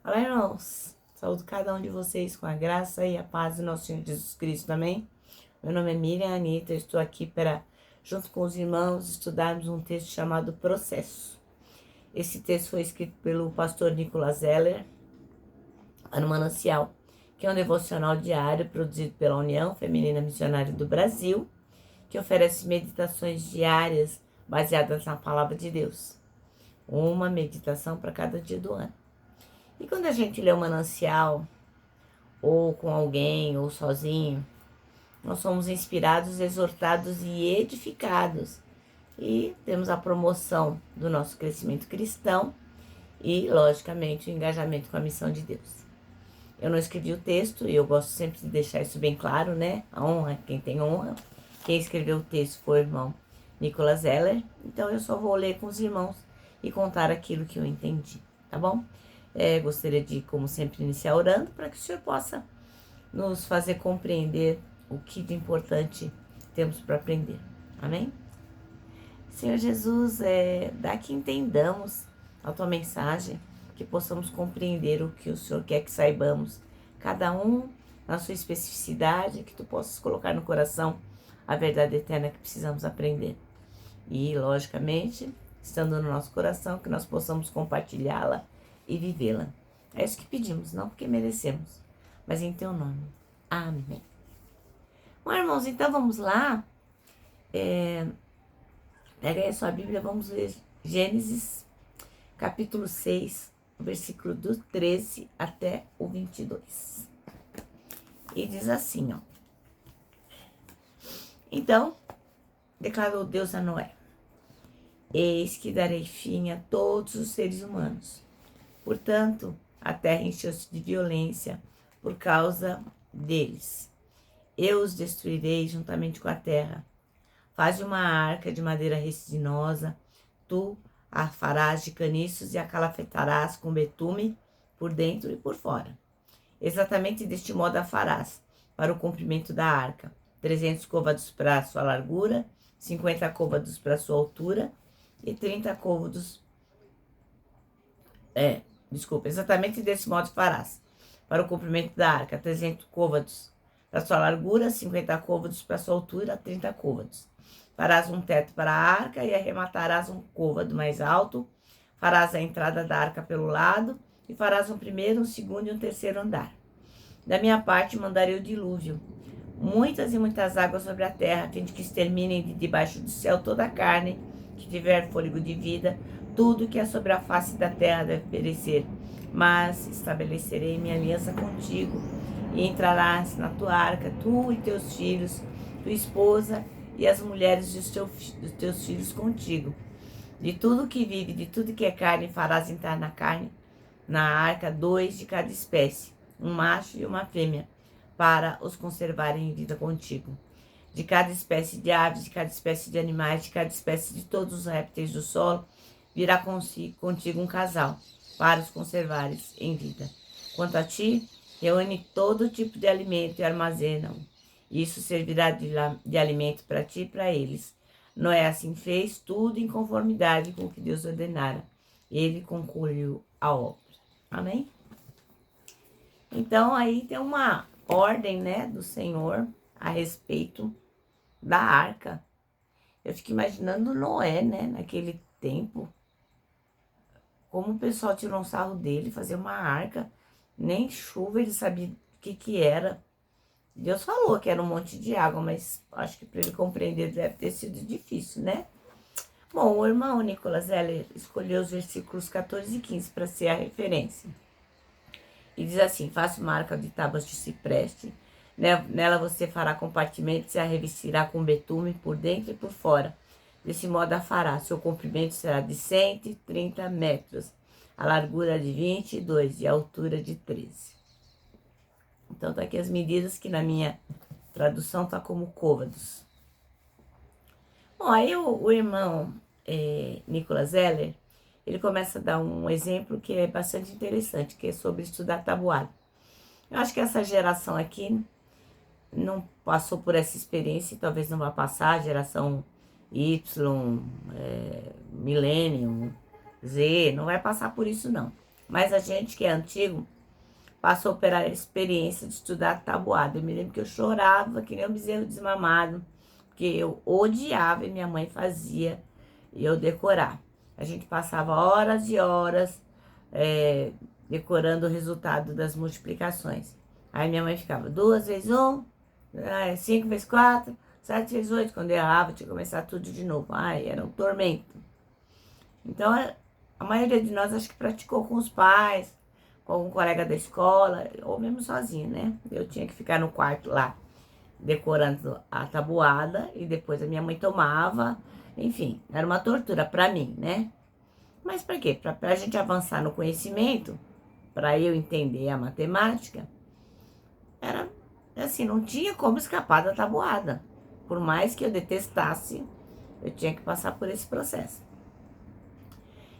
Olá, irmãos. Saúdo cada um de vocês com a graça e a paz do nosso Senhor Jesus Cristo, amém? Meu nome é Miriam Anita, eu estou aqui para, junto com os irmãos, estudarmos um texto chamado Processo. Esse texto foi escrito pelo pastor Nicolas Zeller, no Manancial, que é um devocional diário produzido pela União Feminina Missionária do Brasil, que oferece meditações diárias baseadas na Palavra de Deus. Uma meditação para cada dia do ano. E quando a gente lê o Manancial, ou com alguém, ou sozinho, nós somos inspirados, exortados e edificados. E temos a promoção do nosso crescimento cristão e, logicamente, o engajamento com a missão de Deus. Eu não escrevi o texto e eu gosto sempre de deixar isso bem claro, né? A honra, quem tem honra. Quem escreveu o texto foi o irmão Nicolas Zeller. Então eu só vou ler com os irmãos e contar aquilo que eu entendi, tá bom? Gostaria de, como sempre, iniciar orando para que o Senhor possa nos fazer compreender o que de importante temos para aprender. Amém? Senhor Jesus, dá que entendamos a Tua mensagem, que possamos compreender o que o Senhor quer que saibamos, cada um na sua especificidade, que Tu possas colocar no coração a verdade eterna que precisamos aprender. E, logicamente, estando no nosso coração, que nós possamos compartilhá-la e vivê-la. É isso que pedimos, não porque merecemos, mas em Teu nome. Amém. Bom, irmãos, então vamos lá. Pega aí a sua Bíblia, vamos ler Gênesis, capítulo 6, versículo do 13 até o 22. E diz assim, ó. Então, declarou Deus a Noé: eis que darei fim a todos os seres humanos. Portanto, a terra encheu-se de violência por causa deles. Eu os destruirei juntamente com a terra. Faze uma arca de madeira resinosa, tu a farás de caniços e a calafetarás com betume por dentro e por fora. Exatamente deste modo a farás, para o comprimento da arca: 300 côvados para a sua largura, 50 côvados para a sua altura e 30 côvados... exatamente desse modo farás, para o comprimento da arca: 300 côvados para a sua largura, 50 côvados para a sua altura, 30 côvados. Farás um teto para a arca e arrematarás um côvado mais alto. Farás a entrada da arca pelo lado e farás um primeiro, um segundo e um terceiro andar. Da minha parte mandarei o dilúvio, muitas e muitas águas sobre a terra, a fim de que exterminem de debaixo do céu toda a carne que tiver fôlego de vida. Tudo que é sobre a face da terra deve perecer. Mas estabelecerei minha aliança contigo, e entrarás na tua arca, tu e teus filhos, tua esposa e as mulheres dos teus filhos contigo. De tudo que vive, de tudo que é carne, farás entrar na arca 2 de cada espécie, um macho e uma fêmea, para os conservarem em vida contigo. De cada espécie de aves, de cada espécie de animais, de cada espécie de todos os répteis do solo, virá contigo um casal, para os conservares em vida. Quanto a ti, reúne todo tipo de alimento e armazena-o. Isso servirá de alimento para ti e para eles. Noé assim fez, tudo em conformidade com o que Deus ordenara. Ele concluiu a obra. Amém? Então, aí tem uma ordem, né, do Senhor a respeito da arca. Eu fico imaginando Noé, né, naquele tempo, como o pessoal tirou um sarro dele, fazer uma arca. Nem chuva ele sabia o que era. Deus falou que era um monte de água, mas acho que para ele compreender deve ter sido difícil, né? Bom, o irmão Nicolas Zeller escolheu os versículos 14 e 15 para ser a referência. E diz assim: faça uma arca de tábuas de cipreste, nela você fará compartimentos e a revestirá com betume por dentro e por fora. Desse modo a fará. Seu comprimento será de 130 metros, a largura de 22 e a altura de 13. Então tá aqui as medidas que na minha tradução tá como côvados. Bom, aí o irmão Nicolas Zeller, ele começa a dar um exemplo que é bastante interessante, que é sobre estudar tabuada. Eu acho que essa geração aqui não passou por essa experiência e talvez não vá passar, a geração Y, Millennium, Z, não vai passar por isso não. Mas a gente que é antigo passou pela experiência de estudar tabuada. Eu me lembro que eu chorava que nem um bezerro desmamado, porque eu odiava e minha mãe fazia eu decorar. A gente passava horas e horas decorando o resultado das multiplicações. Aí minha mãe ficava 2 vezes 1, 5 vezes 4, 7 vezes 8. Quando eu errava, tinha que começar tudo de novo. Ai, era um tormento. Então, a maioria de nós acho que praticou com os pais, com algum colega da escola, ou mesmo sozinho, né? Eu tinha que ficar no quarto lá, decorando a tabuada, e depois a minha mãe tomava. Enfim, era uma tortura pra mim, né? Mas pra quê? Pra gente avançar no conhecimento, pra eu entender a matemática, era assim, não tinha como escapar da tabuada. Por mais que eu detestasse, eu tinha que passar por esse processo.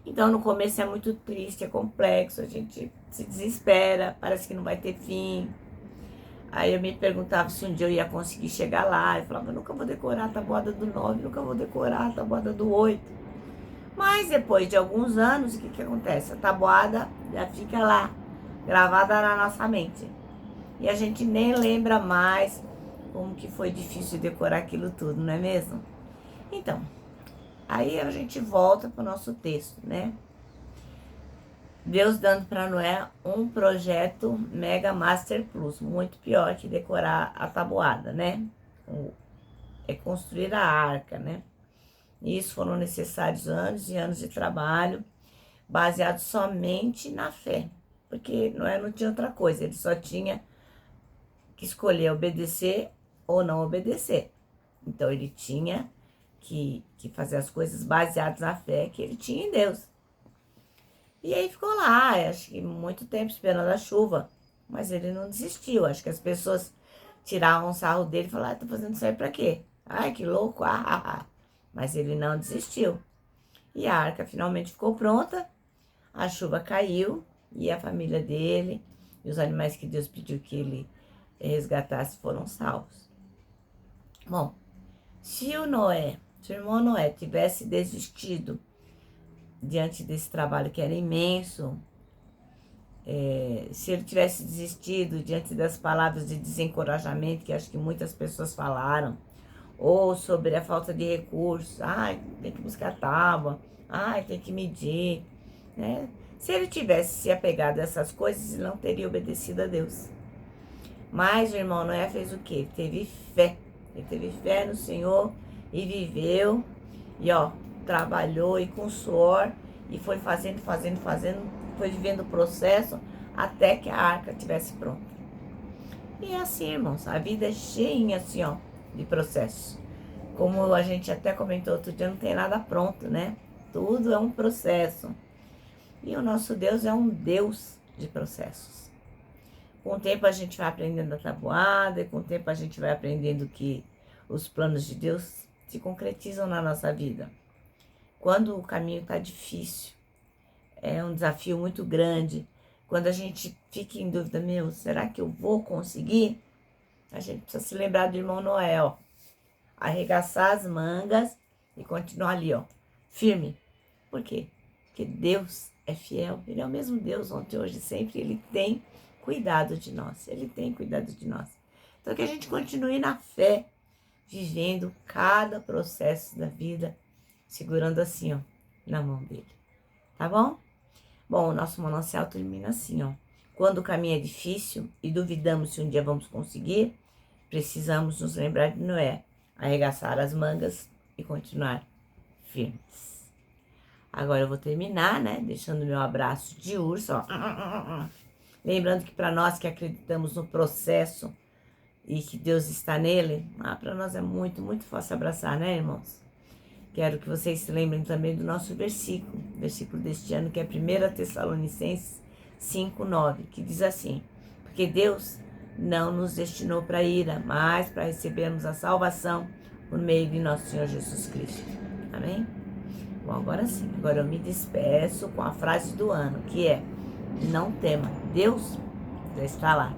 Então, no começo é muito triste, é complexo, a gente se desespera, parece que não vai ter fim. Aí eu me perguntava se um dia eu ia conseguir chegar lá. Eu falava, eu nunca vou decorar a tabuada do 9, nunca vou decorar a tabuada do 8. Mas depois de alguns anos, o que acontece? A tabuada já fica lá, gravada na nossa mente. E a gente nem lembra mais como que foi difícil decorar aquilo tudo, não é mesmo? Então, aí a gente volta para o nosso texto, né? Deus dando para Noé um projeto Mega Master Plus, muito pior que decorar a tabuada, né? É construir a arca, né? E isso foram necessários anos e anos de trabalho, baseado somente na fé, porque Noé não tinha outra coisa, ele só tinha que escolher obedecer ou não obedecer. Então ele tinha que fazer as coisas baseadas na fé que ele tinha em Deus. E aí ficou lá, acho que muito tempo esperando a chuva, mas ele não desistiu. Acho que as pessoas tiravam o sarro dele e falaram, tá fazendo isso aí pra quê? Ai, que louco, Mas ele não desistiu. E a arca finalmente ficou pronta, a chuva caiu e a família dele e os animais que Deus pediu que ele resgatasse foram salvos. Bom, se o irmão Noé tivesse desistido diante desse trabalho que era imenso, se ele tivesse desistido diante das palavras de desencorajamento que acho que muitas pessoas falaram, ou sobre a falta de recursos, tem que buscar tábua, tem que medir, né? Se ele tivesse se apegado a essas coisas, ele não teria obedecido a Deus. Mas o irmão Noé fez o quê? Ele teve fé no Senhor e viveu, e trabalhou e com suor, e foi fazendo, foi vivendo o processo até que a arca estivesse pronta. E é assim, irmãos, a vida é cheinha assim, de processos. Como a gente até comentou outro dia, não tem nada pronto, né? Tudo é um processo. E o nosso Deus é um Deus de processos. Com o tempo a gente vai aprendendo a tabuada, e com o tempo a gente vai aprendendo que os planos de Deus se concretizam na nossa vida. Quando o caminho está difícil, é um desafio muito grande, quando a gente fica em dúvida, será que eu vou conseguir? A gente precisa se lembrar do irmão Noé, arregaçar as mangas e continuar ali, firme. Por quê? Porque Deus é fiel, Ele é o mesmo Deus ontem, hoje, sempre, Ele tem cuidado de nós, Ele tem cuidado de nós. Então que a gente continue na fé, vivendo cada processo da vida, segurando assim, na mão dele. Tá bom? Bom, o nosso manancial termina assim, Quando o caminho é difícil e duvidamos se um dia vamos conseguir, precisamos nos lembrar de Noé, arregaçar as mangas e continuar firmes. Agora eu vou terminar, né? Deixando meu abraço de urso, Lembrando que para nós que acreditamos no processo e que Deus está nele, para nós é muito, muito fácil abraçar, né, irmãos? Quero que vocês se lembrem também do nosso versículo deste ano, que é 1 Tessalonicenses 5:9, que diz assim: porque Deus não nos destinou para a ira, mas para recebermos a salvação por meio de nosso Senhor Jesus Cristo. Amém? Bom, agora sim, agora eu me despeço com a frase do ano, que é: não tema, Deus já está lá.